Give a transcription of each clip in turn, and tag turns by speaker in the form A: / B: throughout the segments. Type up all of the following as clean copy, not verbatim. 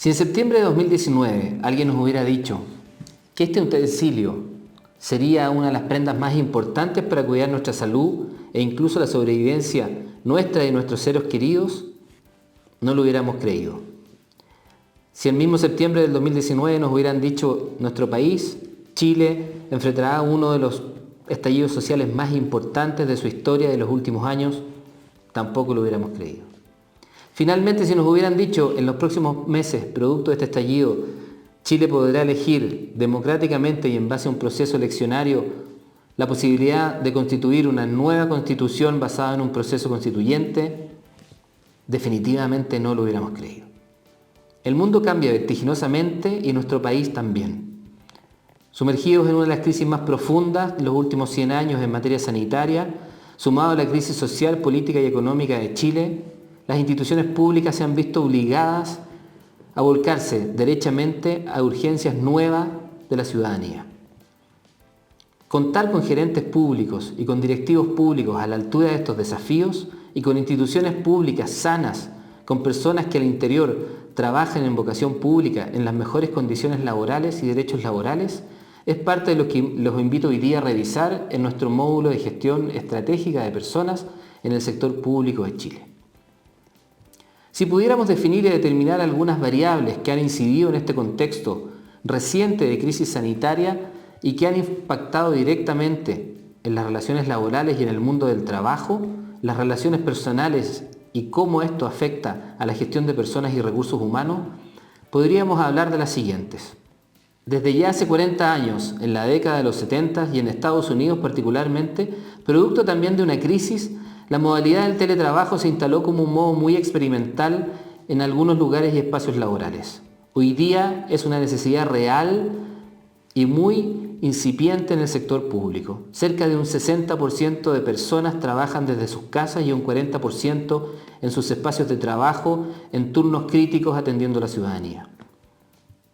A: Si en septiembre de 2019 alguien nos hubiera dicho que este utensilio sería una de las prendas más importantes para cuidar nuestra salud e incluso la sobrevivencia nuestra y de nuestros seres queridos, no lo hubiéramos creído. Si el mismo septiembre del 2019 nos hubieran dicho nuestro país, Chile, enfrentará uno de los estallidos sociales más importantes de su historia de los últimos años, tampoco lo hubiéramos creído. Finalmente, si nos hubieran dicho en los próximos meses, producto de este estallido, Chile podrá elegir democráticamente y en base a un proceso eleccionario la posibilidad de constituir una nueva constitución basada en un proceso constituyente, definitivamente no lo hubiéramos creído. El mundo cambia vertiginosamente y nuestro país también. Sumergidos en una de las crisis más profundas de los últimos 100 años en materia sanitaria, sumado a la crisis social, política y económica de Chile, las instituciones públicas se han visto obligadas a volcarse derechamente a urgencias nuevas de la ciudadanía. Contar con gerentes públicos y con directivos públicos a la altura de estos desafíos y con instituciones públicas sanas, con personas que al interior trabajan en vocación pública en las mejores condiciones laborales y derechos laborales, es parte de lo que los invito hoy día a revisar en nuestro módulo de gestión estratégica de personas en el sector público de Chile. Si pudiéramos definir y determinar algunas variables que han incidido en este contexto reciente de crisis sanitaria y que han impactado directamente en las relaciones laborales y en el mundo del trabajo, las relaciones personales y cómo esto afecta a la gestión de personas y recursos humanos, podríamos hablar de las siguientes. Desde ya hace 40 años, en la década de los 70 y en Estados Unidos particularmente, producto también de una crisis, la modalidad del teletrabajo se instaló como un modo muy experimental en algunos lugares y espacios laborales. Hoy día es una necesidad real y muy incipiente en el sector público. Cerca de un 60% de personas trabajan desde sus casas y un 40% en sus espacios de trabajo en turnos críticos atendiendo a la ciudadanía.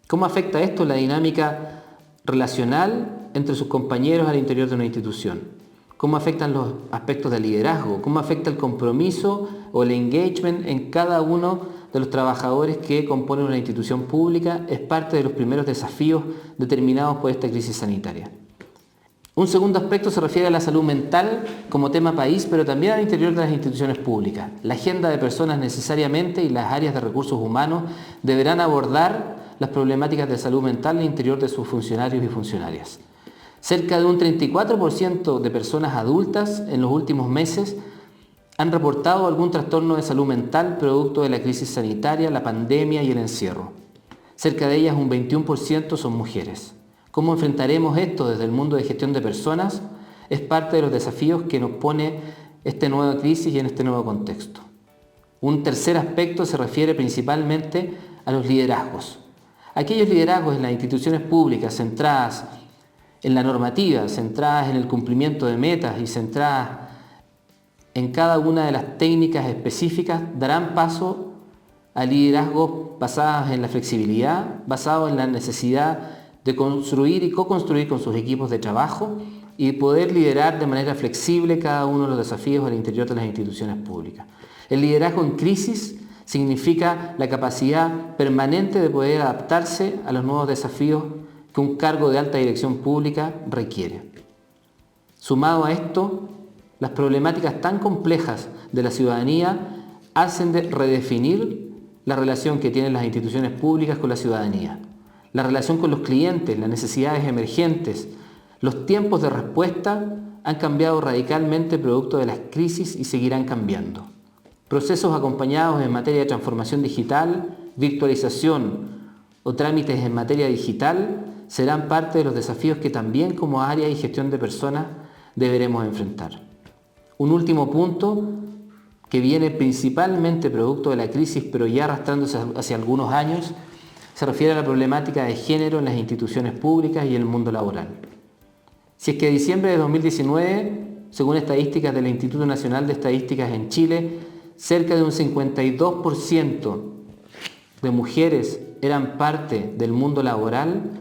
A: ¿Cómo afecta esto la dinámica relacional entre sus compañeros al interior de una institución? ¿Cómo afectan los aspectos de liderazgo? ¿Cómo afecta el compromiso o el engagement en cada uno de los trabajadores que componen una institución pública? Es parte de los primeros desafíos determinados por esta crisis sanitaria. Un segundo aspecto se refiere a la salud mental como tema país, pero también al interior de las instituciones públicas. La agenda de personas necesariamente y las áreas de recursos humanos deberán abordar las problemáticas de salud mental al interior de sus funcionarios y funcionarias. Cerca de un 34% de personas adultas en los últimos meses han reportado algún trastorno de salud mental producto de la crisis sanitaria, la pandemia y el encierro. Cerca de ellas un 21% son mujeres. ¿Cómo enfrentaremos esto desde el mundo de gestión de personas? Es parte de los desafíos que nos pone esta nueva crisis y en este nuevo contexto. Un tercer aspecto se refiere principalmente a los liderazgos. Aquellos liderazgos en las instituciones públicas centradas en la normativa, centradas en el cumplimiento de metas y centradas en cada una de las técnicas específicas, darán paso a liderazgos basados en la flexibilidad, basados en la necesidad de construir y co-construir con sus equipos de trabajo y poder liderar de manera flexible cada uno de los desafíos al interior de las instituciones públicas. El liderazgo en crisis significa la capacidad permanente de poder adaptarse a los nuevos desafíos que un cargo de alta dirección pública requiere. Sumado a esto, las problemáticas tan complejas de la ciudadanía hacen de redefinir la relación que tienen las instituciones públicas con la ciudadanía, la relación con los clientes, las necesidades emergentes. Los tiempos de respuesta han cambiado radicalmente producto de las crisis y seguirán cambiando. Procesos acompañados en materia de transformación digital, virtualización o trámites en materia digital serán parte de los desafíos que también como área y gestión de personas deberemos enfrentar. Un último punto que viene principalmente producto de la crisis, pero ya arrastrándose hacia algunos años, se refiere a la problemática de género en las instituciones públicas y en el mundo laboral. Si es que en diciembre de 2019, según estadísticas del Instituto Nacional de Estadísticas en Chile, cerca de un 52% de mujeres eran parte del mundo laboral,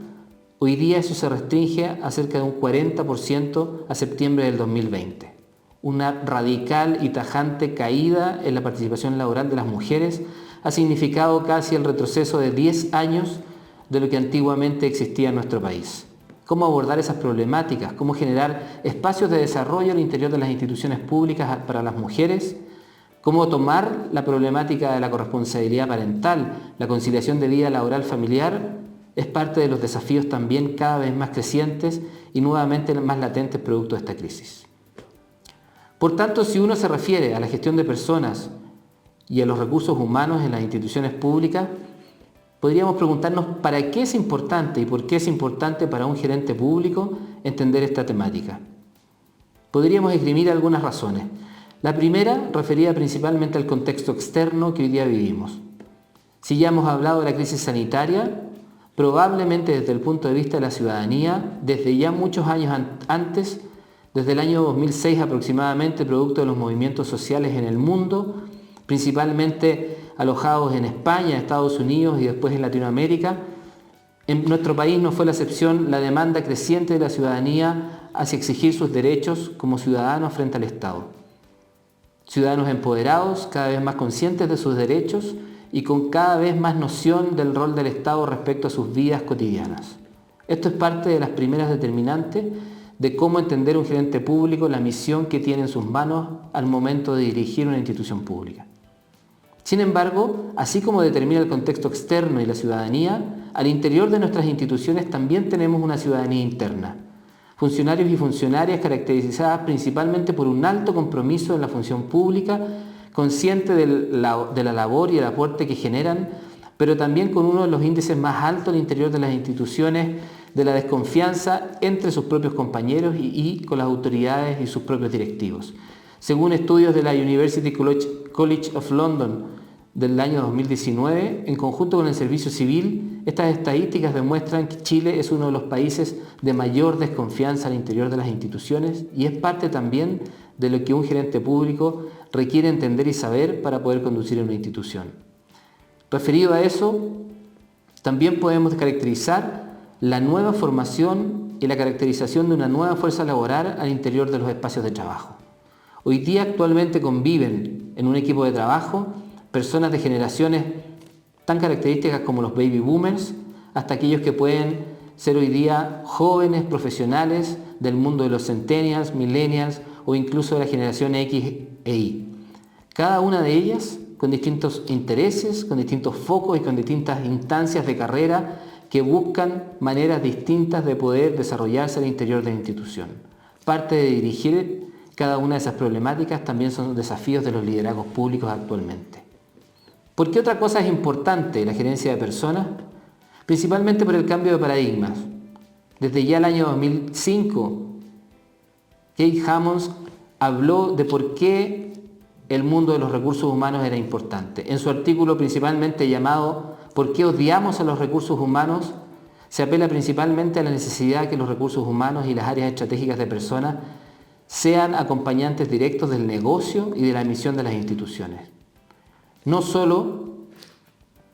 A: hoy día eso se restringe a cerca de un 40% a septiembre del 2020. Una radical y tajante caída en la participación laboral de las mujeres, ha significado casi el retroceso de 10 años de lo que antiguamente existía en nuestro país. Cómo abordar esas problemáticas, cómo generar espacios de desarrollo al interior de las instituciones públicas para las mujeres, cómo tomar la problemática de la corresponsabilidad parental, la conciliación de vida laboral familiar, es parte de los desafíos también cada vez más crecientes y nuevamente más latentes producto de esta crisis. Por tanto, si uno se refiere a la gestión de personas y a los recursos humanos en las instituciones públicas, podríamos preguntarnos para qué es importante y por qué es importante para un gerente público entender esta temática. Podríamos esgrimir algunas razones. La primera, referida principalmente al contexto externo que hoy día vivimos. Si ya hemos hablado de la crisis sanitaria, probablemente desde el punto de vista de la ciudadanía, desde ya muchos años antes, desde el año 2006 aproximadamente, producto de los movimientos sociales en el mundo, principalmente alojados en España, Estados Unidos y después en Latinoamérica, en nuestro país no fue la excepción la demanda creciente de la ciudadanía hacia exigir sus derechos como ciudadanos frente al Estado. Ciudadanos empoderados, cada vez más conscientes de sus derechos y con cada vez más noción del rol del Estado respecto a sus vidas cotidianas. Esto es parte de las primeras determinantes de cómo entender un gerente público la misión que tiene en sus manos al momento de dirigir una institución pública. Sin embargo, así como determina el contexto externo y la ciudadanía, al interior de nuestras instituciones también tenemos una ciudadanía interna. Funcionarios y funcionarias caracterizadas principalmente por un alto compromiso en la función pública, consciente de la labor y el aporte que generan, pero también con uno de los índices más altos al interior de las instituciones de la desconfianza entre sus propios compañeros y con las autoridades y sus propios directivos. Según estudios de la University College of London del año 2019, en conjunto con el Servicio Civil, estas estadísticas demuestran que Chile es uno de los países de mayor desconfianza al interior de las instituciones y es parte también de lo que un gerente público requiere entender y saber para poder conducir una institución. Referido a eso, también podemos caracterizar la nueva formación y la caracterización de una nueva fuerza laboral al interior de los espacios de trabajo. Hoy día actualmente conviven en un equipo de trabajo personas de generaciones tan características como los baby boomers, hasta aquellos que pueden ser hoy día jóvenes profesionales del mundo de los centennials, millennials o incluso de la generación X e Y. Cada una de ellas con distintos intereses, con distintos focos y con distintas instancias de carrera que buscan maneras distintas de poder desarrollarse al interior de la institución. Parte de dirigir cada una de esas problemáticas también son desafíos de los liderazgos públicos actualmente. ¿Por qué otra cosa es importante la gerencia de personas? Principalmente por el cambio de paradigmas. Desde ya el año 2005, Kate Hammonds habló de por qué el mundo de los recursos humanos era importante. En su artículo principalmente llamado ¿Por qué odiamos a los recursos humanos?, se apela principalmente a la necesidad de que los recursos humanos y las áreas estratégicas de personas sean acompañantes directos del negocio y de la misión de las instituciones. No solo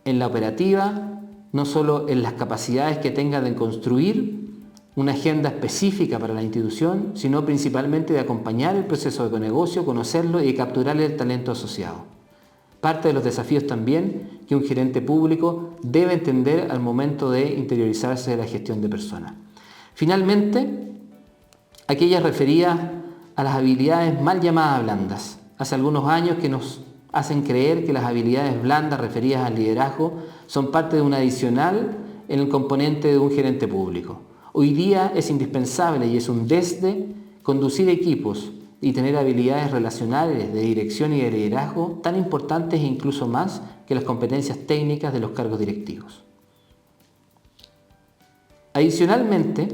A: en la operativa, no solo en las capacidades que tenga de construir una agenda específica para la institución, sino principalmente de acompañar el proceso de negocio, conocerlo y capturar el talento asociado. Parte de los desafíos también que un gerente público debe entender al momento de interiorizarse de la gestión de personas. Finalmente, aquellas referidas a las habilidades mal llamadas blandas. Hace algunos años que nos hacen creer que las habilidades blandas referidas al liderazgo son parte de un adicional en el componente de un gerente público. Hoy día es indispensable y es un desde conducir equipos y tener habilidades relacionales de dirección y de liderazgo tan importantes e incluso más que las competencias técnicas de los cargos directivos. Adicionalmente,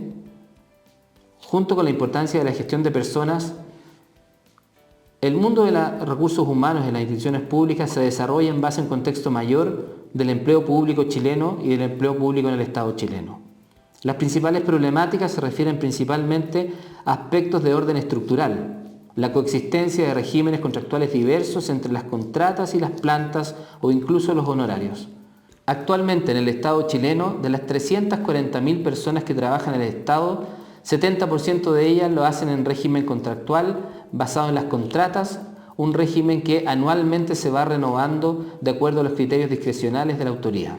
A: junto con la importancia de la gestión de personas, el mundo de los recursos humanos en las instituciones públicas se desarrolla en base a un contexto mayor del empleo público chileno y del empleo público en el Estado chileno. Las principales problemáticas se refieren principalmente a aspectos de orden estructural, la coexistencia de regímenes contractuales diversos entre las contratas y las plantas o incluso los honorarios. Actualmente en el Estado chileno, de las 340.000 personas que trabajan en el Estado, 70% de ellas lo hacen en régimen contractual basado en las contratas un régimen que anualmente se va renovando de acuerdo a los criterios discrecionales de la autoridad.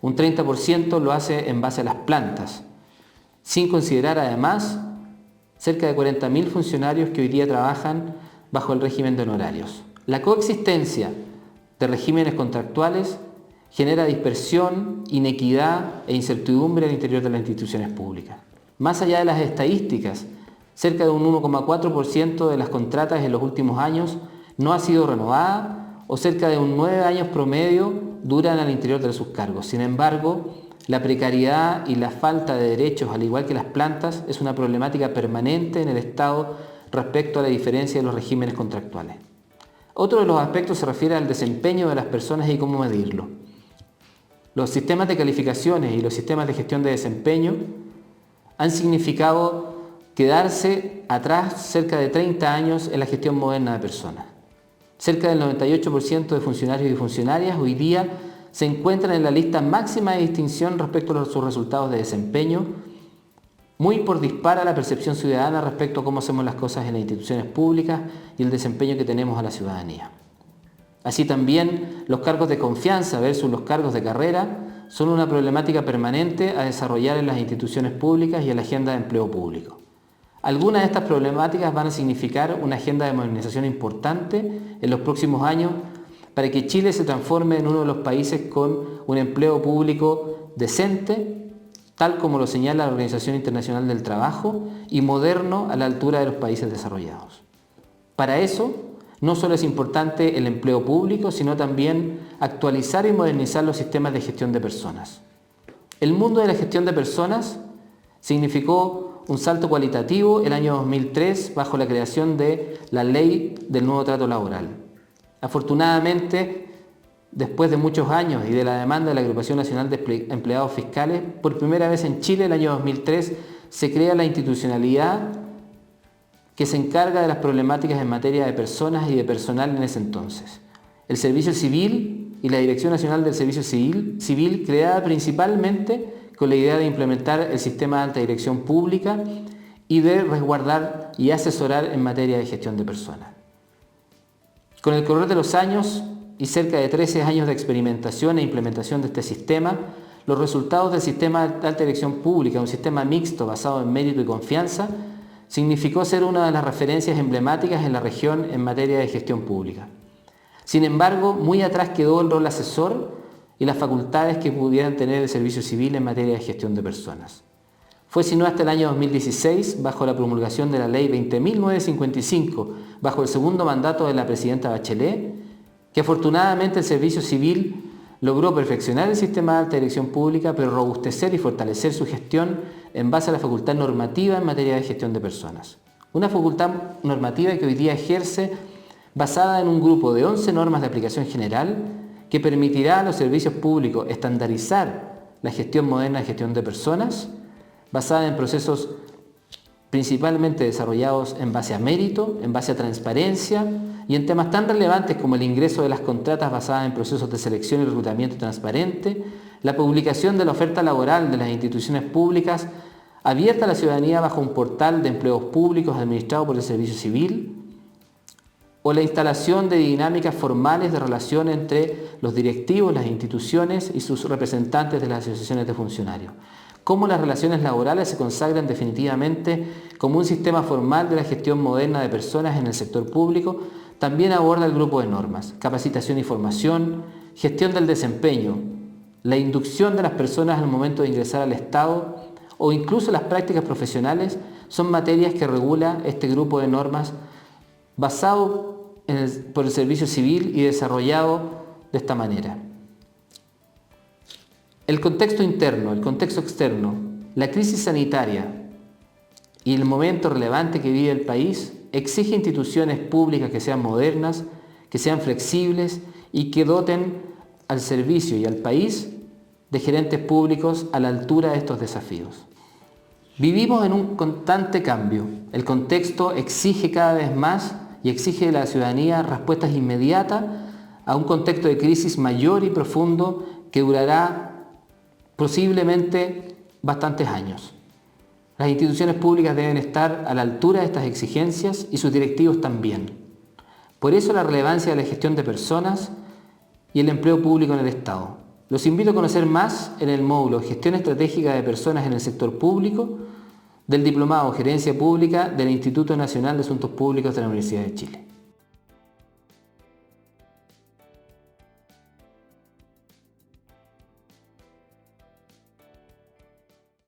A: Un 30% lo hace en base a las plantas, sin considerar además cerca de 40.000 funcionarios que hoy día trabajan bajo el régimen de honorarios. La coexistencia de regímenes contractuales genera dispersión, inequidad e incertidumbre al interior de las instituciones públicas. Más allá de las estadísticas, cerca de un 1,4% de las contratas en los últimos años no ha sido renovada o cerca de un 9 años promedio duran al interior de sus cargos. Sin embargo, la precariedad y la falta de derechos, al igual que las plantas, es una problemática permanente en el Estado respecto a la diferencia de los regímenes contractuales. Otro de los aspectos se refiere al desempeño de las personas y cómo medirlo. Los sistemas de calificaciones y los sistemas de gestión de desempeño han significado quedarse atrás cerca de 30 años en la gestión moderna de personas. Cerca del 98% de funcionarios y funcionarias hoy día se encuentran en la lista máxima de distinción respecto a sus resultados de desempeño, muy por dispar a la percepción ciudadana respecto a cómo hacemos las cosas en las instituciones públicas y el desempeño que tenemos a la ciudadanía. Así también, los cargos de confianza versus los cargos de carrera son una problemática permanente a desarrollar en las instituciones públicas y en la agenda de empleo público. Algunas de estas problemáticas van a significar una agenda de modernización importante en los próximos años para que Chile se transforme en uno de los países con un empleo público decente, tal como lo señala la Organización Internacional del Trabajo, y moderno a la altura de los países desarrollados. Para eso, no solo es importante el empleo público, sino también actualizar y modernizar los sistemas de gestión de personas. El mundo de la gestión de personas significó un salto cualitativo el año 2003 bajo la creación de la Ley del Nuevo Trato Laboral. Afortunadamente, después de muchos años y de la demanda de la Agrupación Nacional de Empleados Fiscales, por primera vez en Chile el año 2003 se crea la institucionalidad que se encarga de las problemáticas en materia de personas y de personal en ese entonces. El Servicio Civil y la Dirección Nacional del Servicio Civil creada principalmente con la idea de implementar el sistema de alta dirección pública y de resguardar y asesorar en materia de gestión de personas. Con el correr de los años y cerca de 13 años de experimentación e implementación de este sistema, los resultados del sistema de alta dirección pública, un sistema mixto basado en mérito y confianza, significó ser una de las referencias emblemáticas en la región en materia de gestión pública. Sin embargo, muy atrás quedó el rol asesor y las facultades que pudieran tener el servicio civil en materia de gestión de personas. Fue sino hasta el año 2016, bajo la promulgación de la Ley 20.955, bajo el segundo mandato de la presidenta Bachelet, que afortunadamente el servicio civil logró perfeccionar el sistema de alta dirección pública, pero robustecer y fortalecer su gestión en base a la facultad normativa en materia de gestión de personas. Una facultad normativa que hoy día ejerce basada en un grupo de 11 normas de aplicación general que permitirá a los servicios públicos estandarizar la gestión moderna de gestión de personas, basada en procesos principalmente desarrollados en base a mérito, en base a transparencia y en temas tan relevantes como el ingreso de las contratas basadas en procesos de selección y reclutamiento transparente, la publicación de la oferta laboral de las instituciones públicas abierta a la ciudadanía bajo un portal de empleos públicos administrado por el Servicio Civil, o la instalación de dinámicas formales de relación entre los directivos, las instituciones y sus representantes de las asociaciones de funcionarios. Cómo las relaciones laborales se consagran definitivamente como un sistema formal de la gestión moderna de personas en el sector público, también aborda el grupo de normas, capacitación y formación, gestión del desempeño, la inducción de las personas al momento de ingresar al Estado o incluso las prácticas profesionales son materias que regula este grupo de normas basado por el Servicio Civil y desarrollado de esta manera. El contexto interno, el contexto externo, la crisis sanitaria y el momento relevante que vive el país exige instituciones públicas que sean modernas, que sean flexibles y que doten al servicio y al país de gerentes públicos a la altura de estos desafíos. Vivimos en un constante cambio. El contexto exige cada vez más y exige de la ciudadanía respuestas inmediatas a un contexto de crisis mayor y profundo que durará posiblemente bastantes años. Las instituciones públicas deben estar a la altura de estas exigencias y sus directivos también. Por eso la relevancia de la gestión de personas y el empleo público en el Estado. Los invito a conocer más en el módulo Gestión Estratégica de Personas en el Sector Público del Diplomado Gerencia Pública del Instituto Nacional de Asuntos Públicos de la Universidad de Chile.